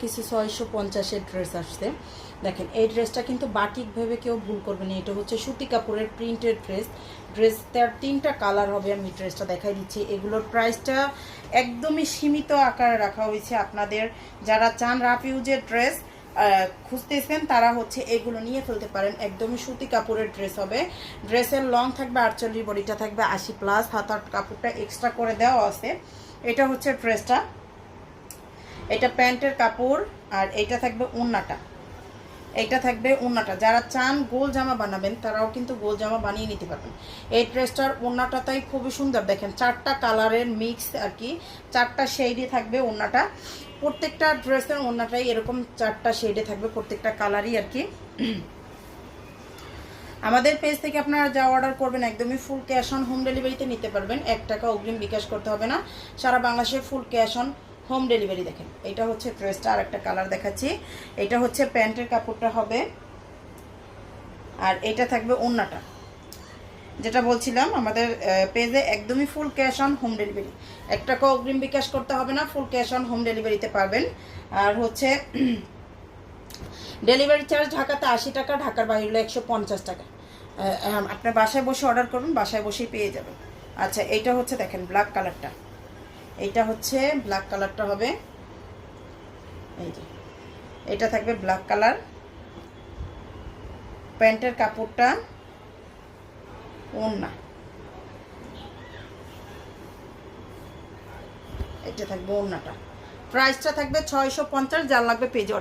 কিছু 650-এর ড্রেস আসছে। দেখেন এই ড্রেসটা কিন্তু বাটিক ভেবে কেউ ভুল করবে না, এটা হচ্ছে সুতি কাপড়ের প্রিন্টেড ড্রেসটার 3টা কালার হবে। আমি ড্রেসটা দেখাই দিচ্ছি। এগুলোর প্রাইসটা একদমই সীমিত আকারে রাখা হয়েছে। আপনাদের যারা চান রাফ ইউজের ড্রেস খুঁজতেছেন তারা হচ্ছে এগুলো নিয়ে ফেলতে পারেন। একদমই সুতি কাপড়ের ড্রেস হবে। ড্রেসের লং থাকবে 48, বডিটা থাকবে 80+, হাতার কাপড়টা এক্সট্রা করে দেওয়া আছে। এটা হচ্ছে ড্রেসটা, এটা প্যান্টের কাপড়, আর এটা থাকবে ওড়নাটা। এইটা থাকবে ওড়নাটা। যারা চান গোল জামা বানাবেন তারাও কিন্তু গোল জামা বানিয়ে নিতে পারবেন। এই ড্রেসটার ওড়নাটা তাই খুবই সুন্দর। দেখেন 4টা কালারের মিক্স আর কি, 4টা শেডে থাকবে ওড়নাটা। প্রত্যেকটা ড্রেসের ওড়নাটাই এরকম 4টা শেডে থাকবে, প্রত্যেকটা কালারই আর কি। আমাদের পেজ থেকে আপনারা যা অর্ডার করবেন একদমই ফুল ক্যাশ অন হোম ডেলিভারিতে নিতে পারবেন। 1 টাকা অগ্রিম বিকাশ করতে হবে না। সারা বাংলাদেশে full cash on home delivery. দেখেন এটা হচ্ছে ড্রেসটা, আর একটা কালার দেখাচ্ছি। এটা হচ্ছে প্যান্টের কাপড়টা হবে, আর এটা থাকবে ওড়নাটা। যেটা বলছিলাম আমাদের পেজে একদমই full cash on home delivery, 1 টাকা অগ্রিম বিকাশ করতে হবে না, ফুল ক্যাশ অন হোম ডেলিভারিতে পারবেন। আর হচ্ছে ডেলিভারি চার্জ ঢাকাতে 80 টাকা, ঢাকার বাইরে হলো 150 টাকা। আপনার বাসায় বসে অর্ডার করবেন, বাসায় বসেই পেয়ে যাবেন। আচ্ছা এইটা হচ্ছে দেখেন ব্ল্যাক কালারটা, এইটা হচ্ছে ব্ল্যাক কালারটা হবে। এই যে এটা থাকবে ব্ল্যাক কালার, প্যান্টের কাপড়টা, ওড়না, এটা থাকবে ওড়নাটা। প্রাইসটা থাকবে 650। যার লাগবে পেজ অর্ডার।